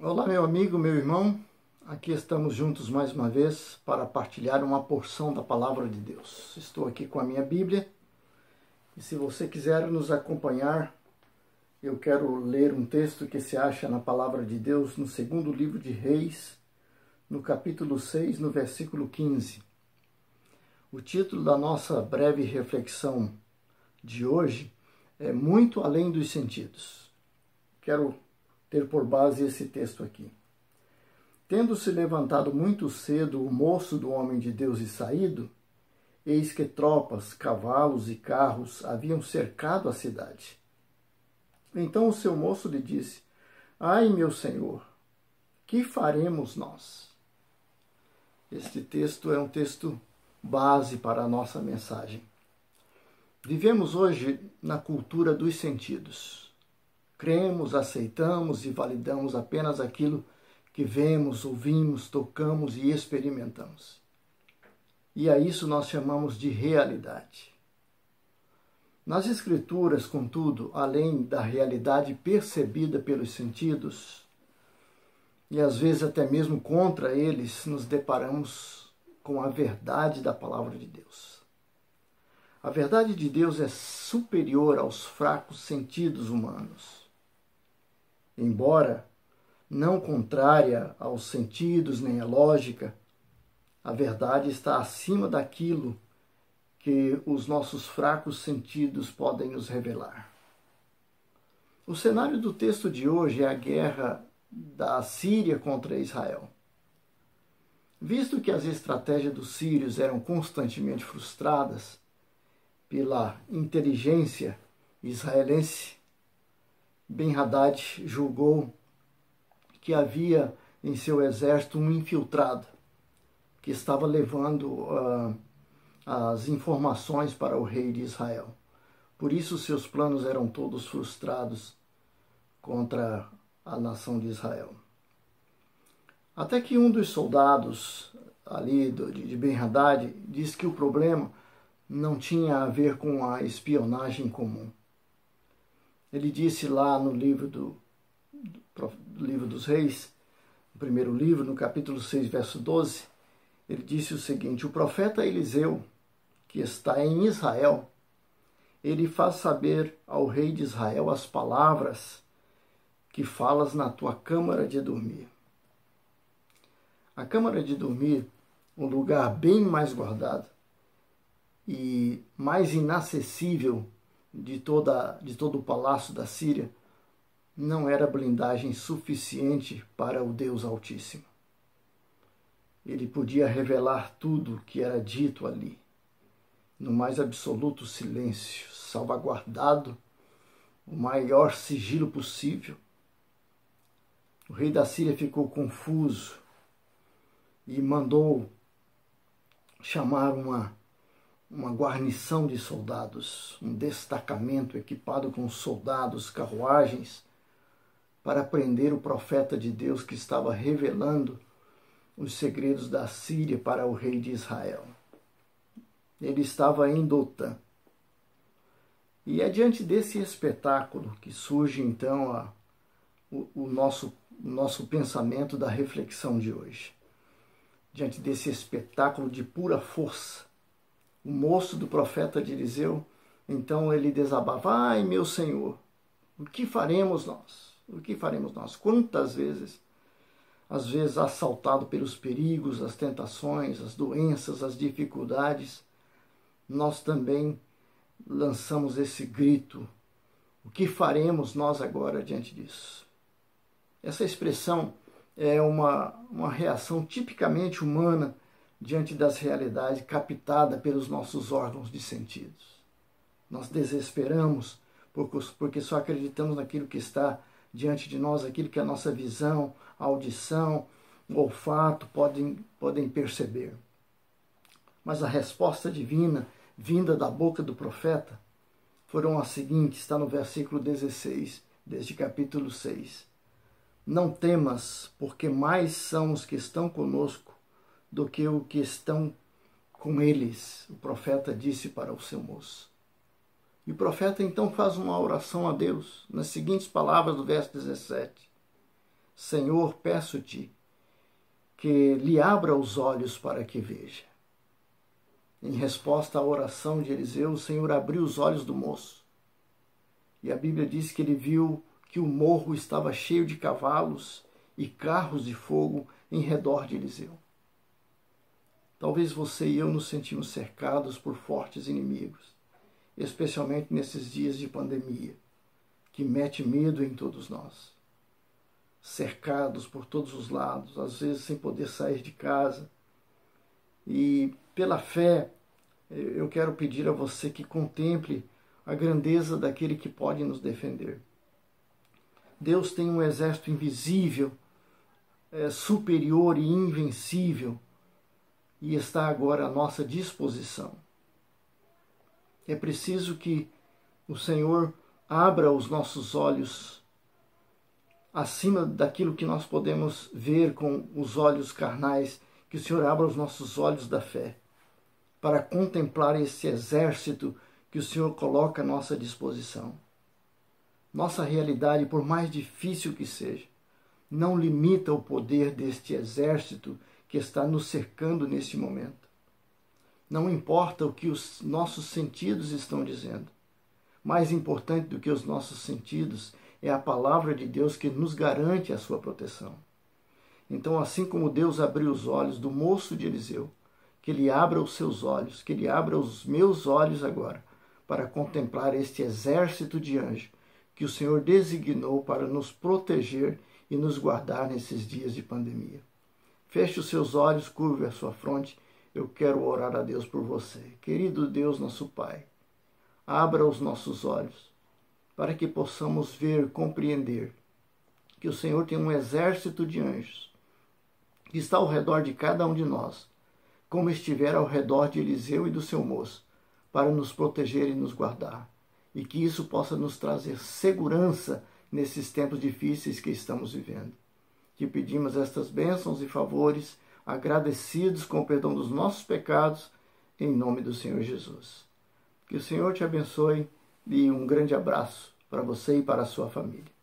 Olá, meu amigo, meu irmão. Aqui estamos juntos mais uma vez para partilhar uma porção da Palavra de Deus. Estou aqui com a minha Bíblia e se você quiser nos acompanhar, eu quero ler um texto que se acha na Palavra de Deus no segundo livro de Reis, no capítulo 6, no versículo 15. O título da nossa breve reflexão de hoje é Muito Além dos Sentidos. Quero ter por base esse texto aqui. Tendo-se levantado muito cedo o moço do homem de Deus e saído, eis que tropas, cavalos e carros haviam cercado a cidade. Então o seu moço lhe disse: Ai, meu senhor, que faremos nós? Este texto é um texto base para a nossa mensagem. Vivemos hoje na cultura dos sentidos. Cremos, aceitamos e validamos apenas aquilo que vemos, ouvimos, tocamos e experimentamos. E a isso nós chamamos de realidade. Nas Escrituras, contudo, além da realidade percebida pelos sentidos, e às vezes até mesmo contra eles, nos deparamos com a verdade da Palavra de Deus. A verdade de Deus é superior aos fracos sentidos humanos. Embora não contrária aos sentidos nem à lógica, a verdade está acima daquilo que os nossos fracos sentidos podem nos revelar. O cenário do texto de hoje é a guerra da Síria contra Israel. Visto que as estratégias dos sírios eram constantemente frustradas pela inteligência israelense, Ben-Hadad julgou que havia em seu exército um infiltrado que estava levando as informações para o rei de Israel. Por isso seus planos eram todos frustrados contra a nação de Israel. Até que um dos soldados ali de Ben-Hadad disse que o problema não tinha a ver com a espionagem comum. Ele disse lá no livro dos Reis, no primeiro livro, no capítulo 6, verso 12, ele disse o seguinte: o profeta Eliseu, que está em Israel, ele faz saber ao rei de Israel as palavras que falas na tua câmara de dormir. A câmara de dormir, um lugar bem mais guardado e mais inacessível de todo o palácio da Síria, não era blindagem suficiente para o Deus Altíssimo. Ele podia revelar tudo o que era dito ali, no mais absoluto silêncio, salvaguardado, o maior sigilo possível. O rei da Síria ficou confuso e mandou chamar uma guarnição de soldados, um destacamento equipado com soldados, carruagens, para prender o profeta de Deus que estava revelando os segredos da Síria para o rei de Israel. Ele estava em Dotã. E é diante desse espetáculo que surge então o nosso pensamento da reflexão de hoje. Diante desse espetáculo de pura força, o moço do profeta de Eliseu, então ele desabafa: ai, meu senhor, o que faremos nós? O que faremos nós? Quantas vezes, às vezes assaltado pelos perigos, as tentações, as doenças, as dificuldades, nós também lançamos esse grito: o que faremos nós agora diante disso? Essa expressão é uma reação tipicamente humana diante das realidades captadas pelos nossos órgãos de sentidos. Nós desesperamos porque só acreditamos naquilo que está diante de nós, aquilo que a nossa visão, a audição, o olfato podem perceber. Mas a resposta divina, vinda da boca do profeta, foram as seguintes, está no versículo 16, deste capítulo 6. Não temas, porque mais são os que estão conosco do que o que estão com eles, o profeta disse para o seu moço. E o profeta então faz uma oração a Deus, nas seguintes palavras do verso 17. Senhor, peço-te que lhe abra os olhos para que veja. Em resposta à oração de Eliseu, o Senhor abriu os olhos do moço. E a Bíblia diz que ele viu que o morro estava cheio de cavalos e carros de fogo em redor de Eliseu. Talvez você e eu nos sentimos cercados por fortes inimigos, especialmente nesses dias de pandemia, que mete medo em todos nós. Cercados por todos os lados, às vezes sem poder sair de casa. E pela fé, eu quero pedir a você que contemple a grandeza daquele que pode nos defender. Deus tem um exército invisível, superior e invencível, e está agora à nossa disposição. É preciso que o Senhor abra os nossos olhos acima daquilo que nós podemos ver com os olhos carnais, que o Senhor abra os nossos olhos da fé, para contemplar esse exército que o Senhor coloca à nossa disposição. Nossa realidade, por mais difícil que seja, não limita o poder deste exército que está nos cercando neste momento. Não importa o que os nossos sentidos estão dizendo. Mais importante do que os nossos sentidos é a palavra de Deus que nos garante a sua proteção. Então, assim como Deus abriu os olhos do moço de Eliseu, que Ele abra os seus olhos, que Ele abra os meus olhos agora, para contemplar este exército de anjos que o Senhor designou para nos proteger e nos guardar nesses dias de pandemia. Feche os seus olhos, curve a sua fronte. Eu quero orar a Deus por você. Querido Deus, nosso Pai, abra os nossos olhos para que possamos ver, compreender que o Senhor tem um exército de anjos que está ao redor de cada um de nós, como estiver ao redor de Eliseu e do seu moço, para nos proteger e nos guardar. E que isso possa nos trazer segurança nesses tempos difíceis que estamos vivendo. Te pedimos estas bênçãos e favores, agradecidos com o perdão dos nossos pecados, em nome do Senhor Jesus. Que o Senhor te abençoe e um grande abraço para você e para a sua família.